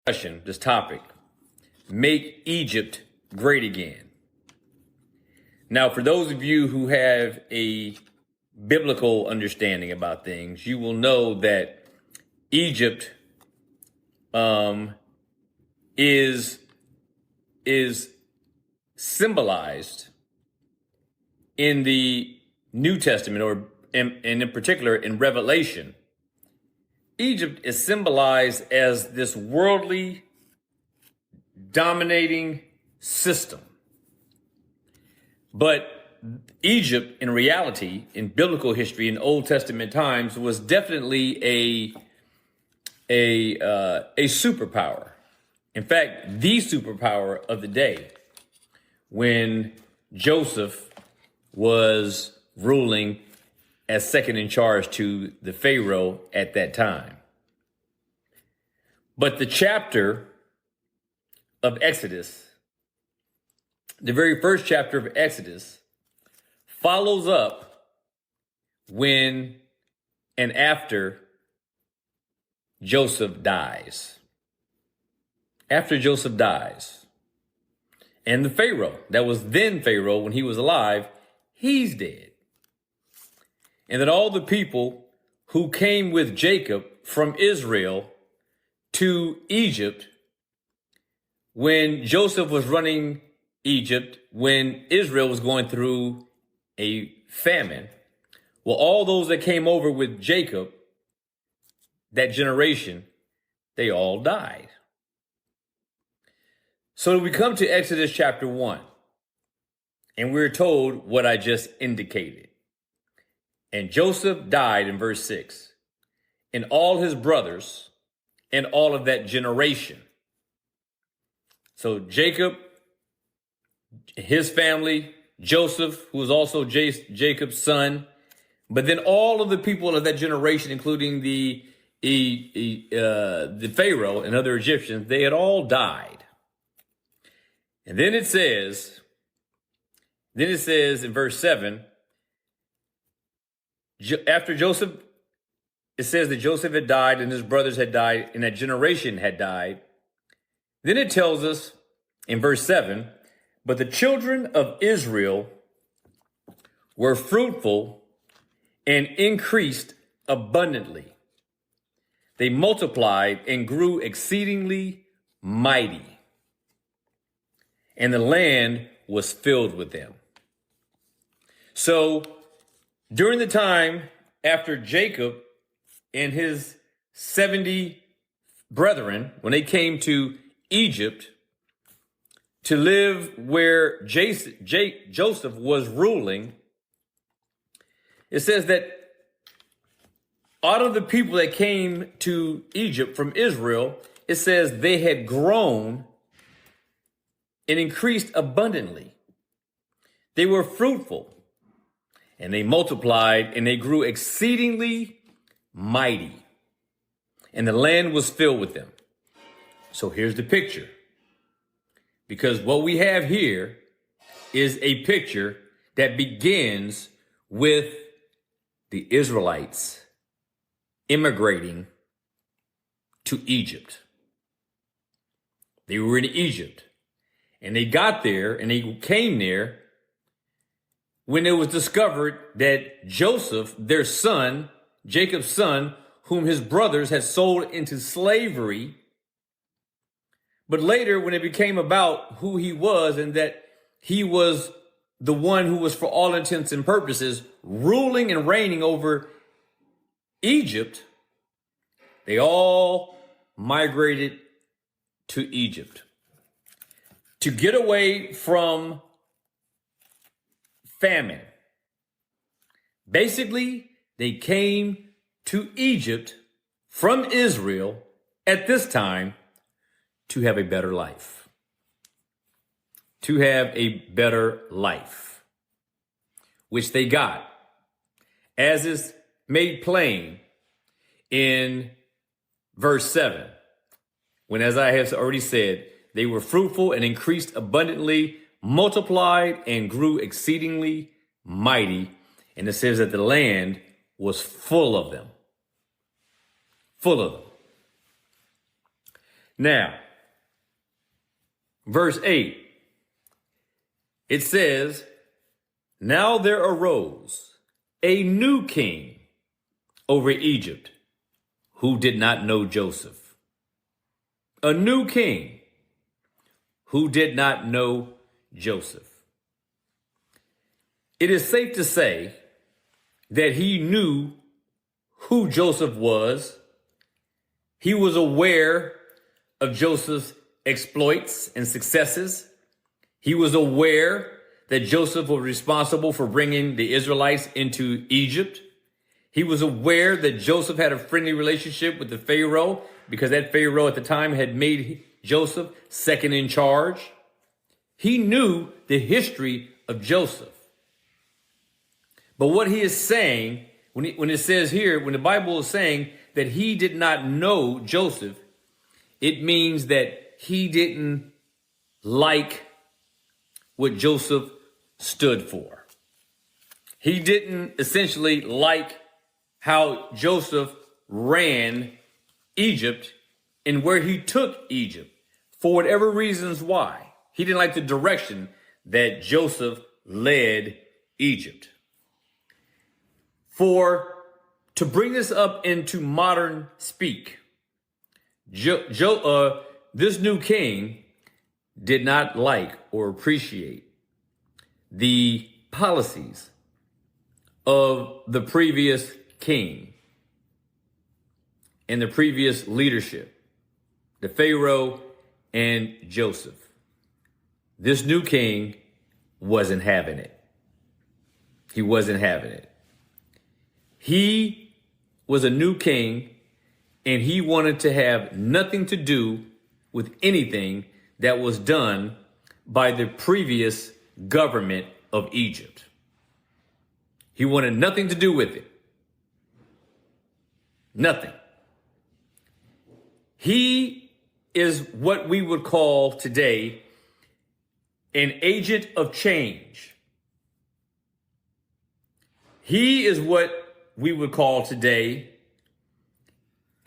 discussion, this topic, make Egypt great again. Now, for those of you who have a biblical understanding about things, you will know that Egypt is symbolized in the New Testament, or in particular in Revelation. Egypt is symbolized as this worldly dominating system. But Egypt, in reality, in biblical history, in Old Testament times, was definitely a superpower. In fact, the superpower of the day, when Joseph was ruling as second in charge to the Pharaoh at that time. But the chapter of Exodus, the very first chapter of Exodus, follows up when and after Joseph dies. After Joseph dies. And the Pharaoh, that was then Pharaoh when he was alive, he's dead. And that all the people who came with Jacob from Israel to Egypt, when Joseph was running Egypt, when Israel was going through a famine, well, all those that came over with Jacob, that generation, they all died. So we come to Exodus chapter 1, and we're told what I just indicated. And Joseph died in verse 6, and all his brothers and all of that generation. So Jacob, his family, Joseph, who was also Jacob's son, but then all of the people of that generation, including the Pharaoh and other Egyptians, they had all died. And then it says in verse 7, after Joseph, it says that Joseph had died and his brothers had died and that generation had died. Then it tells us in verse 7, but the children of Israel were fruitful and increased abundantly. They multiplied and grew exceedingly mighty, and the land was filled with them. So during the time after Jacob and his 70 brethren, when they came to Egypt to live where Joseph was ruling, it says that out of the people that came to Egypt from Israel, it says they had grown and increased abundantly. They were fruitful. And they multiplied and they grew exceedingly mighty. And the land was filled with them. So here's the picture. Because what we have here is a picture that begins with the Israelites immigrating to Egypt. They were in Egypt. And they got there and they came there when it was discovered that Joseph, their son, Jacob's son, whom his brothers had sold into slavery. But later, when it became about who he was and that he was the one who was, for all intents and purposes, ruling and reigning over Egypt, they all migrated to Egypt to get away from famine. Basically, they came to Egypt from Israel at this time to have a better life. To have a better life, which they got, as is made plain in verse 7, when, as I have already said, they were fruitful and increased abundantly, multiplied and grew exceedingly mighty. And it says that the land was full of them. Full of them. Now, verse 8, it says, now there arose a new king over Egypt who did not know Joseph. A new king who did not know Joseph. It is safe to say that he knew who Joseph was. He was aware of Joseph's exploits and successes. He was aware that Joseph was responsible for bringing the Israelites into Egypt. He was aware that Joseph had a friendly relationship with the Pharaoh because that Pharaoh at the time had made Joseph second in charge. He knew the history of Joseph. But what he is saying, when it says here, when the Bible is saying that he did not know Joseph, it means that he didn't like what Joseph stood for. He didn't essentially like how Joseph ran Egypt and where he took Egypt for whatever reasons why. He didn't like the direction that Joseph led Egypt. To bring this up into modern speak, this new king did not like or appreciate the policies of the previous king and the previous leadership, the Pharaoh and Joseph. This new king wasn't having it. He wasn't having it. He was a new king, and he wanted to have nothing to do with anything that was done by the previous government of Egypt. He wanted nothing to do with it. Nothing. He is what we would call today an agent of change. He is what we would call today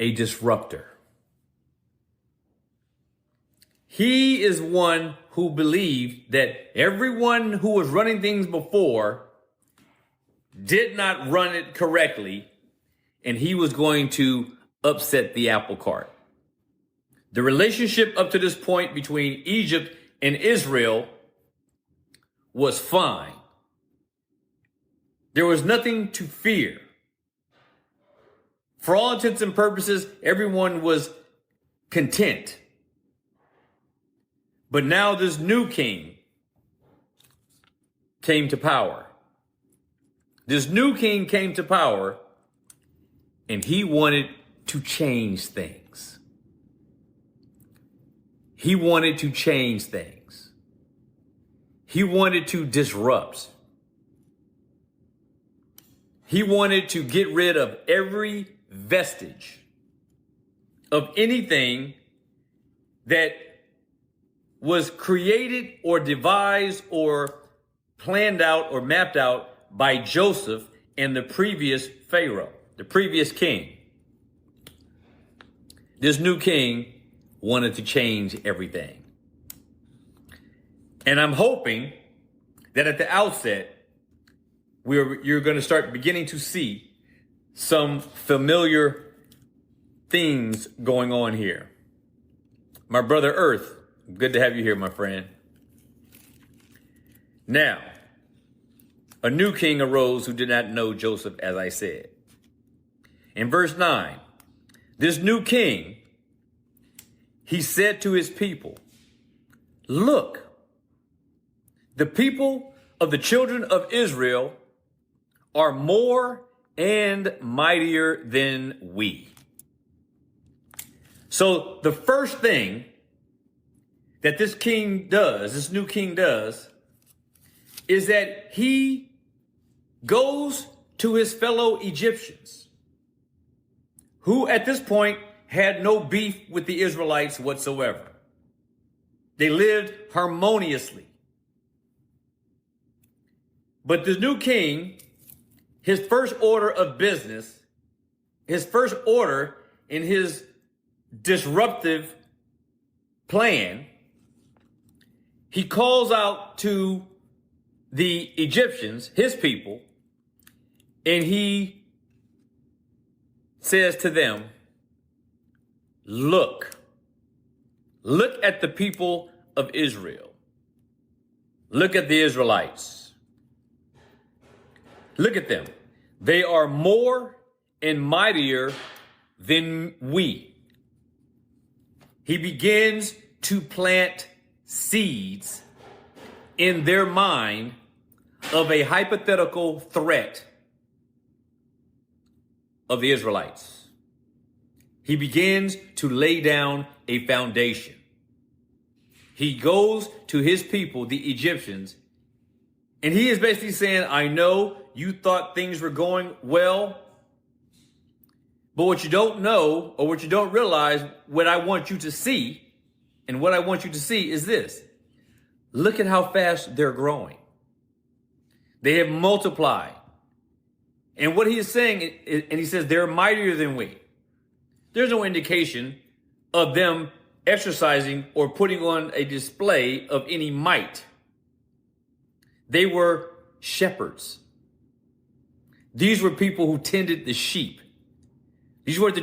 a disruptor. He is one who believed that everyone who was running things before did not run it correctly, and he was going to upset the apple cart. The relationship up to this point between Egypt and Israel was fine. There was nothing to fear. For all intents and purposes, everyone was content. But now this new king came to power. This new king came to power, and he wanted to change things. He wanted to change things. He wanted to disrupt. He wanted to get rid of every vestige of anything that was created or devised or planned out or mapped out by Joseph and the previous Pharaoh, the previous king. This new king wanted to change everything. And I'm hoping that at the outset, you're going to start beginning to see some familiar things going on here. My brother Earth, good to have you here, my friend. Now, a new king arose who did not know Joseph, as I said. In verse 9, this new king, he said to his people, look, the people of the children of Israel are more and mightier than we. So the first thing that this king does, this new king does, is that he goes to his fellow Egyptians, who at this point had no beef with the Israelites whatsoever. They lived harmoniously. But the new king, his first order of business, his first order in his disruptive plan, he calls out to the Egyptians, his people, and he says to them, look at the people of Israel. Look at the Israelites. Look at them. They are more and mightier than we. He begins to plant seeds in their mind of a hypothetical threat of the Israelites. He begins to lay down a foundation. He goes to his people, the Egyptians, and he is basically saying, I know you thought things were going well, but what you don't know or what you don't realize, what I want you to see, and what I want you to see is this. Look at how fast they're growing. They have multiplied. And what he is saying, and he says they're mightier than we. There's no indication of them exercising or putting on a display of any might. They were shepherds. These were people who tended the sheep. These were the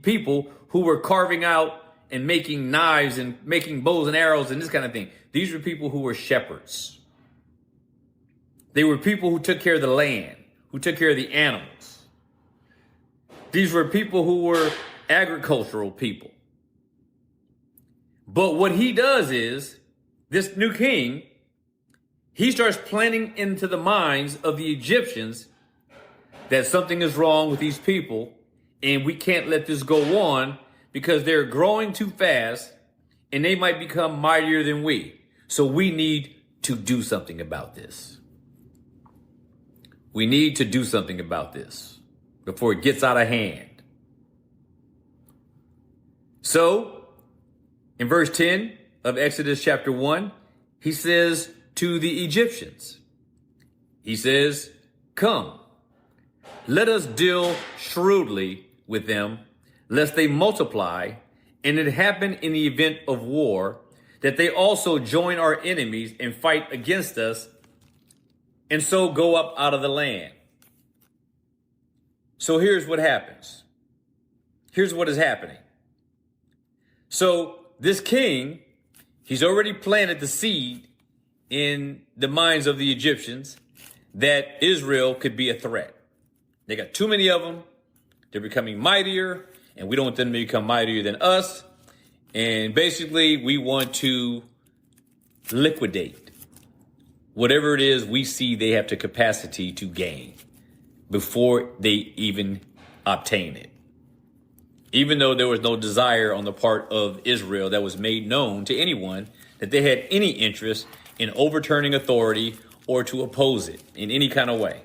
people who were carving out and making knives and making bows and arrows and this kind of thing. These were people who were shepherds. They were people who took care of the land, who took care of the animals. These were people who were agricultural people. But what he does is, this new king, he starts planting into the minds of the Egyptians that something is wrong with these people and we can't let this go on because they're growing too fast and they might become mightier than we. So we need to do something about this. We need to do something about this before it gets out of hand. So, in verse 10 of Exodus chapter 1, he says to the Egyptians, he says, come, let us deal shrewdly with them, lest they multiply, and it happen in the event of war, that they also join our enemies and fight against us, and so go up out of the land. So here's what happens. Here's what is happening. So this king, he's already planted the seed in the minds of the Egyptians that Israel could be a threat. They got too many of them. They're becoming mightier, and we don't want them to become mightier than us. And basically, we want to liquidate whatever it is we see they have the capacity to gain before they even obtain it. Even though there was no desire on the part of Israel that was made known to anyone that they had any interest in overturning authority or to oppose it in any kind of way.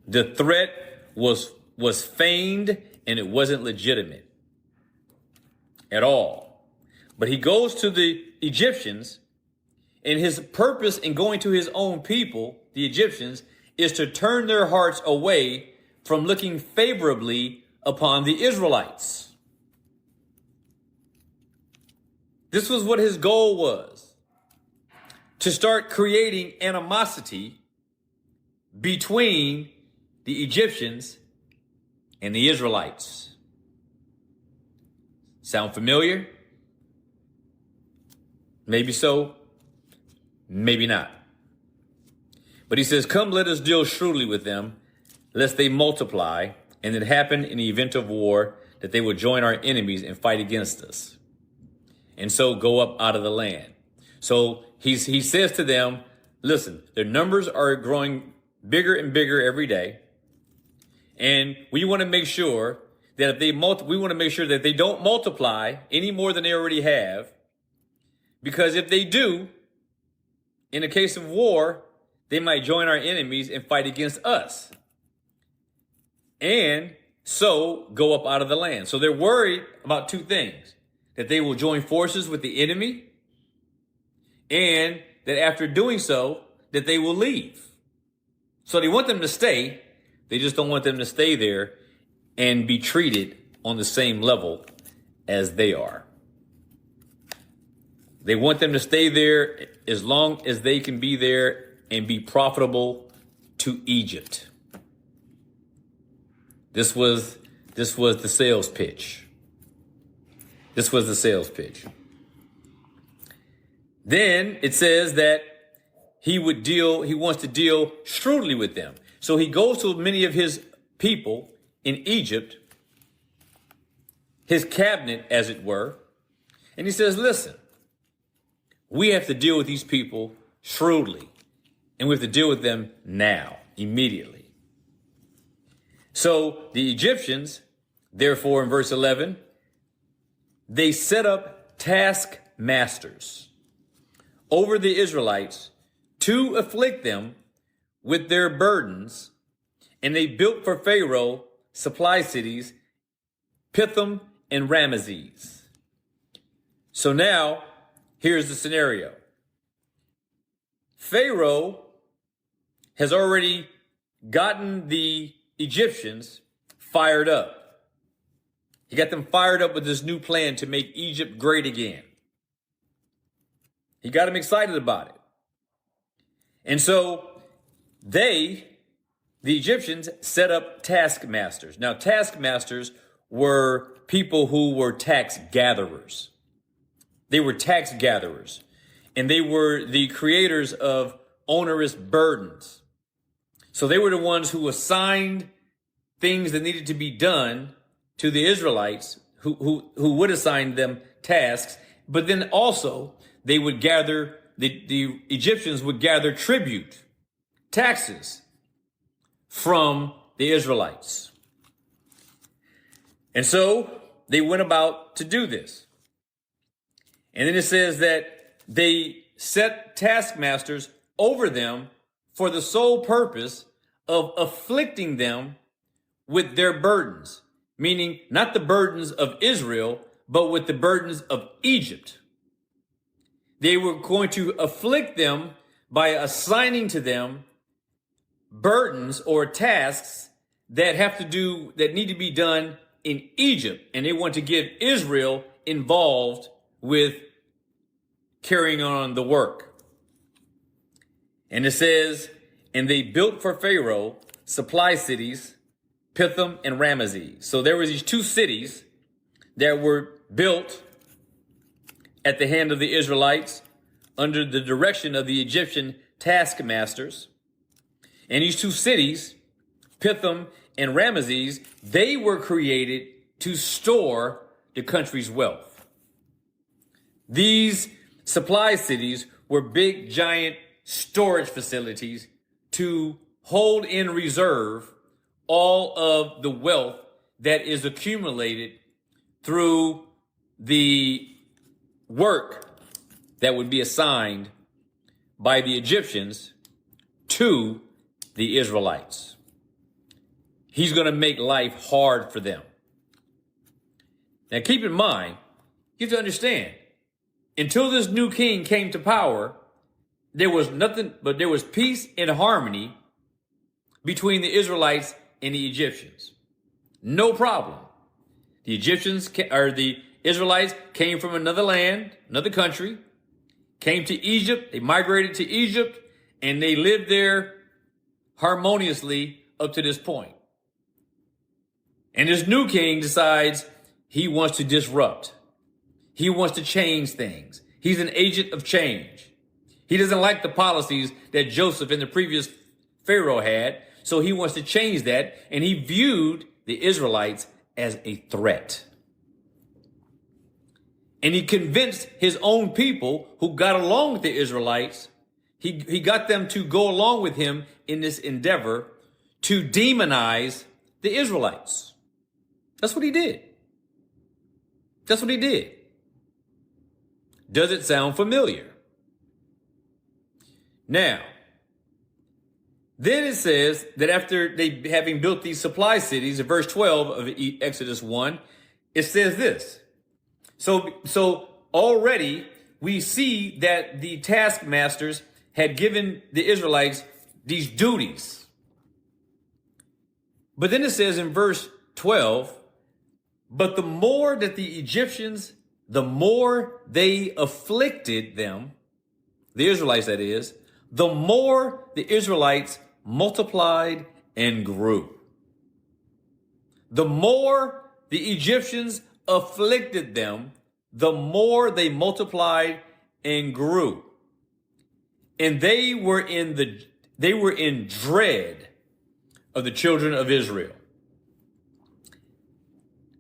The threat was feigned and it wasn't legitimate at all. But he goes to the Egyptians, and his purpose in going to his own people, the Egyptians, is to turn their hearts away from looking favorably upon the Israelites. This was what his goal was, to start creating animosity between the Egyptians and the Israelites. Sound familiar? Maybe so, maybe not. But he says, come, let us deal shrewdly with them, lest they multiply, and it happen in the event of war that they will join our enemies and fight against us, and so go up out of the land. So he says to them, listen, their numbers are growing bigger and bigger every day. And we want to make sure that if they we want to make sure that they don't multiply any more than they already have. Because if they do, in a case of war, they might join our enemies and fight against us. And so go up out of the land. So they're worried about two things: that they will join forces with the enemy, and that after doing so, that they will leave. So they want them to stay. They just don't want them to stay there and be treated on the same level as they are. They want them to stay there as long as they can be there and be profitable to Egypt. This was the sales pitch. This was the sales pitch. Then it says that he wants to deal shrewdly with them. So he goes to many of his people in Egypt, his cabinet, as it were, and he says, listen, we have to deal with these people shrewdly, and we have to deal with them now, immediately. So the Egyptians, therefore, in verse 11, they set up taskmasters over the Israelites to afflict them with their burdens, and they built for Pharaoh supply cities, Pithom and Ramesses. So now, here's the scenario. Pharaoh has already gotten the Egyptians fired up. He got them fired up with this new plan to make Egypt great again. He got them excited about it. And so the Egyptians, set up taskmasters. Now, taskmasters were people who were tax gatherers. They were tax gatherers, and they were the creators of onerous burdens. So they were the ones who assigned things that needed to be done to the Israelites, who would assign them tasks, but then also they would gather, the Egyptians would gather tribute, taxes from the Israelites. And so they went about to do this. And then it says that they set taskmasters over them for the sole purpose of afflicting them with their burdens, meaning not the burdens of Israel, but with the burdens of Egypt. They were going to afflict them by assigning to them burdens or tasks that need to be done in Egypt. And they want to get Israel involved with carrying on the work. And it says, and they built for Pharaoh supply cities, Pithom and Ramesses. So there were these two cities that were built at the hand of the Israelites under the direction of the Egyptian taskmasters. And these two cities, Pithom and Ramesses, they were created to store the country's wealth. These supply cities were big, giant storage facilities to hold in reserve all of the wealth that is accumulated through the work that would be assigned by the Egyptians to the Israelites. He's going to make life hard for them. Now keep in mind, you have to understand, until this new king came to power, there was nothing, but there was peace and harmony between the Israelites and the Egyptians. No problem. The Israelites came from another land, another country, came to Egypt, they migrated to Egypt, and they lived there harmoniously up to this point. And this new king decides he wants to disrupt. He wants to change things. He's an agent of change. He doesn't like the policies that Joseph and the previous Pharaoh had, so he wants to change that, and he viewed the Israelites as a threat. And he convinced his own people who got along with the Israelites, he got them to go along with him in this endeavor to demonize the Israelites. That's what he did. That's what he did. Does it sound familiar? Now, then it says that after they having built these supply cities, in verse 12 of Exodus 1, it says this. So already we see that the taskmasters had given the Israelites these duties. But then it says in verse 12, but the more that the Egyptians the more they afflicted them, the Israelites that is, the more the Israelites multiplied and grew. The more the Egyptians afflicted them, the more they multiplied and grew. And they were in dread of the children of Israel.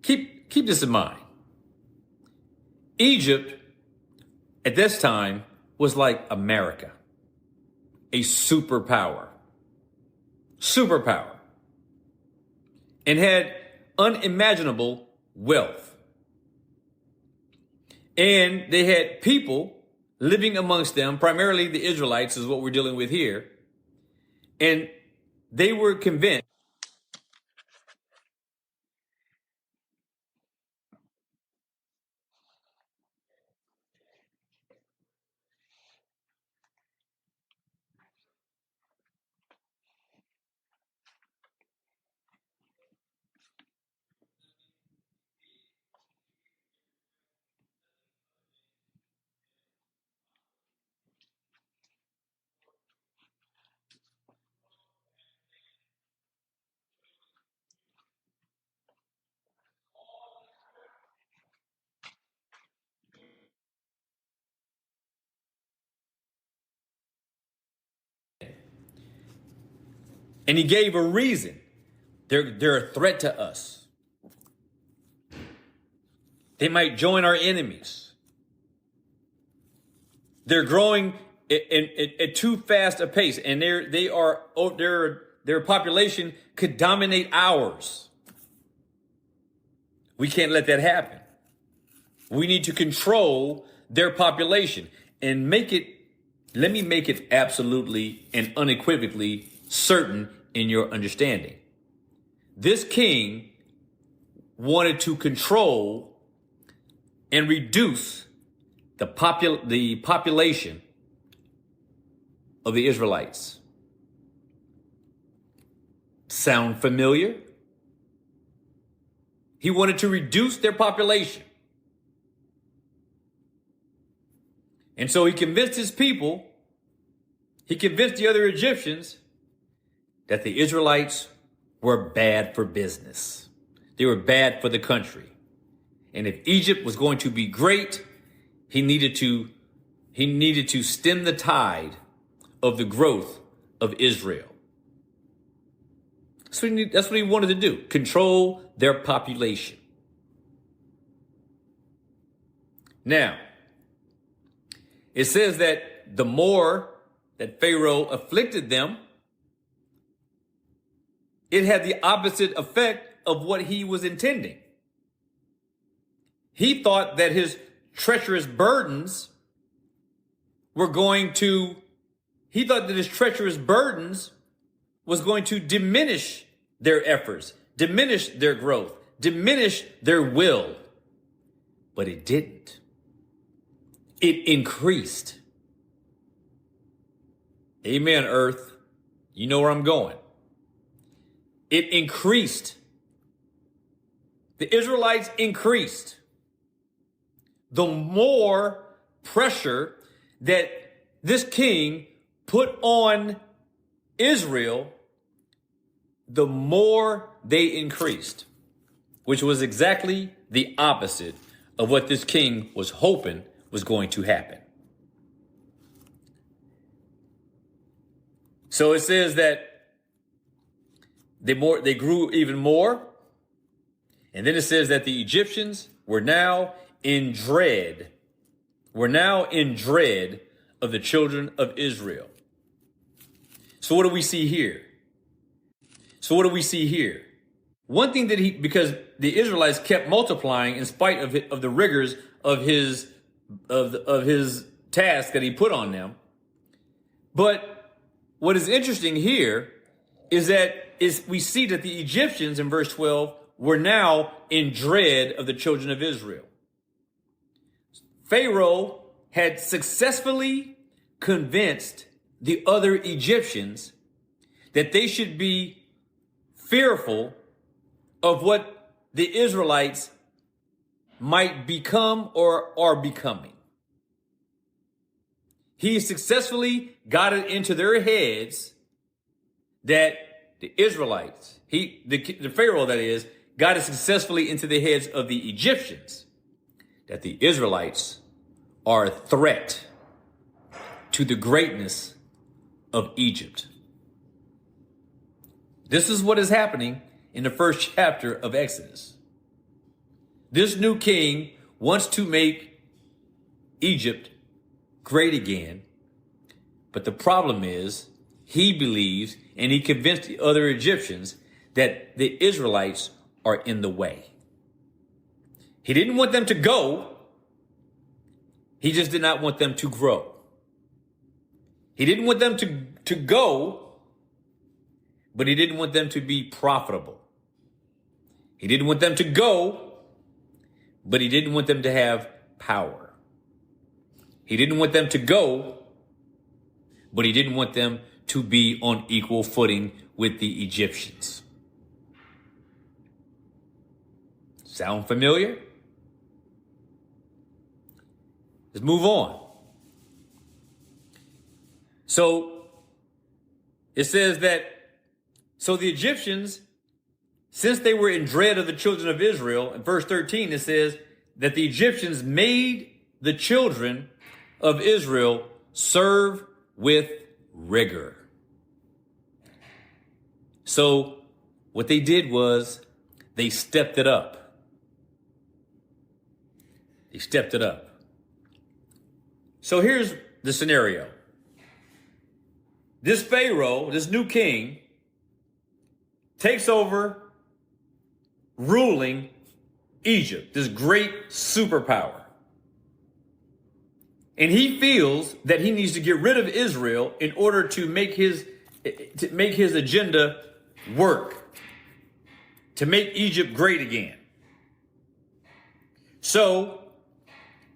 Keep this in mind. Egypt at this time was like America, a superpower, and had unimaginable wealth. And they had people living amongst them, primarily the Israelites is what we're dealing with here. And they were convinced. And he gave a reason. They're a threat to us. They might join our enemies. They're growing at too fast a pace, and their population could dominate ours. We can't let that happen. We need to control their population and let me make it absolutely and unequivocally certain in your understanding. This king wanted to control and reduce the population of the Israelites. Sound familiar? He wanted to reduce their population. And so he convinced his people, he convinced the other Egyptians that the Israelites were bad for business. They were bad for the country. And if Egypt was going to be great, he needed to stem the tide of the growth of Israel. That's what he wanted to do, control their population. Now, it says that the more that Pharaoh afflicted them, it had the opposite effect of what he was intending. He thought that his treacherous burdens was going to diminish their efforts, diminish their growth, diminish their will. But it didn't. It increased. Amen, earth. You know where I'm going. It increased. The Israelites increased. The more pressure that this king put on Israel, the more they increased, which was exactly the opposite of what this king was hoping was going to happen. So it says that they grew even more. And then it says that the Egyptians were now in dread. Were now in dread of the children of Israel. So what do we see here? One thing that because the Israelites kept multiplying in spite of the rigors of his task that he put on them. But what is interesting here is we see that the Egyptians in verse 12 were now in dread of the children of Israel. Pharaoh had successfully convinced the other Egyptians that they should be fearful of what the Israelites might become or are becoming. He successfully got it into their heads that the Israelites, the Pharaoh that is, got it successfully into the heads of the Egyptians that the Israelites are a threat to the greatness of Egypt. This is what is happening in the first chapter of Exodus. This new king wants to make Egypt great again, but the problem is he believes and he convinced the other Egyptians that the Israelites are in the way. He didn't want them to go. He just did not want them to grow. He didn't want them to go, but he didn't want them to be profitable. He didn't want them to go, but he didn't want them to have power. He didn't want them to go, but he didn't want them to be on equal footing with the Egyptians. Sound familiar? Let's move on. So it says that, so the Egyptians, since they were in dread of the children of Israel, in verse 13, it says that the Egyptians made the children of Israel serve with rigor. So what they did was they stepped it up. They stepped it up. So here's the scenario. This Pharaoh, this new king, takes over ruling Egypt, this great superpower. And he feels that he needs to get rid of Israel in order to make his agenda work, to make Egypt great again. So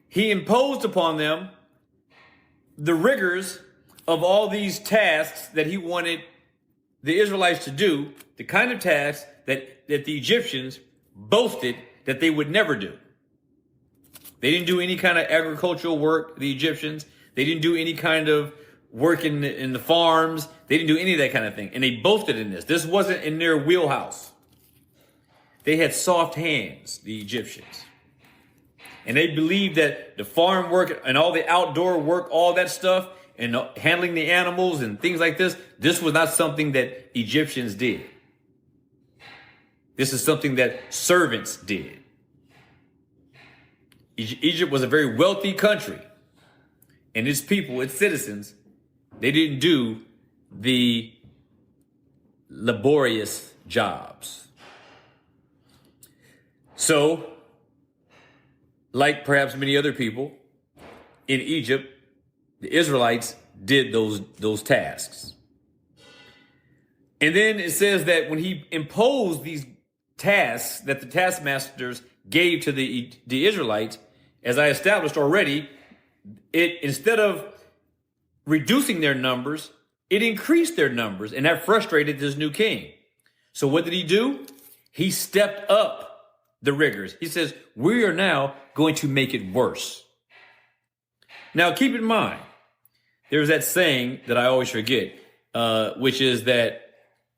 he imposed upon them the rigors of all these tasks that he wanted the Israelites to do, the kind of tasks that the Egyptians boasted that they would never do. They didn't do any kind of agricultural work, the Egyptians. They didn't do any kind of work in the farms. They didn't do any of that kind of thing. And they boasted in this. This wasn't in their wheelhouse. They had soft hands, the Egyptians. And they believed that the farm work and all the outdoor work, all that stuff, and handling the animals and things like this was not something that Egyptians did. This is something that servants did. Egypt was a very wealthy country, and its people, its citizens, they didn't do the laborious jobs. So, like perhaps many other people in Egypt, the Israelites did those tasks. And then it says that when he imposed these tasks that the taskmasters gave to the Israelites, as I established already, it, instead of reducing their numbers, it increased their numbers, and that frustrated this new king. So what did he do? He stepped up the rigors. He says, we are now going to make it worse. Now, keep in mind, there's that saying that I always forget, which is that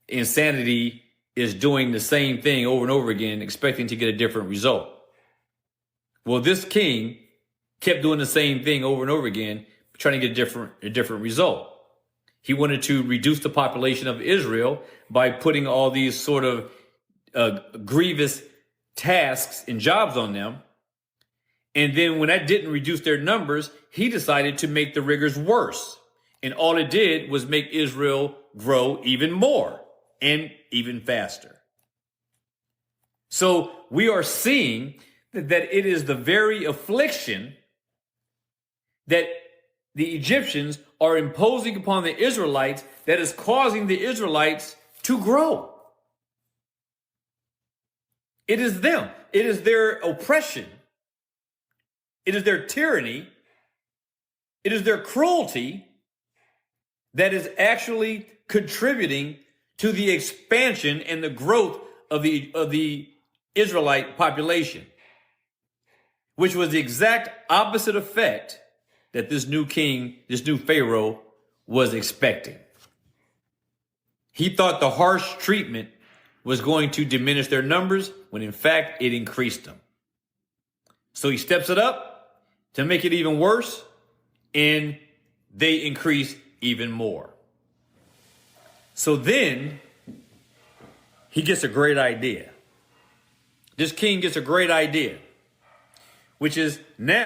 insanity is doing the same thing over and over again, expecting to get a different result. Well, this king kept doing the same thing over and over again, trying to get a different result. He wanted to reduce the population of Israel by putting all these sort of grievous tasks and jobs on them. And then when that didn't reduce their numbers, he decided to make the rigors worse. And all it did was make Israel grow even more and even faster. So we are seeing that it is the very affliction that the Egyptians are imposing upon the Israelites that is causing the Israelites to grow. It is them. It is their oppression. It is their tyranny. It is their cruelty that is actually contributing to the expansion and the growth of the Israelite population. which was the exact opposite effect that this new king, this new Pharaoh was expecting. He thought the harsh treatment was going to diminish their numbers when in fact it increased them. So he steps it up to make it even worse, and they increase even more. So then he gets a great idea. This king gets a great idea, which is now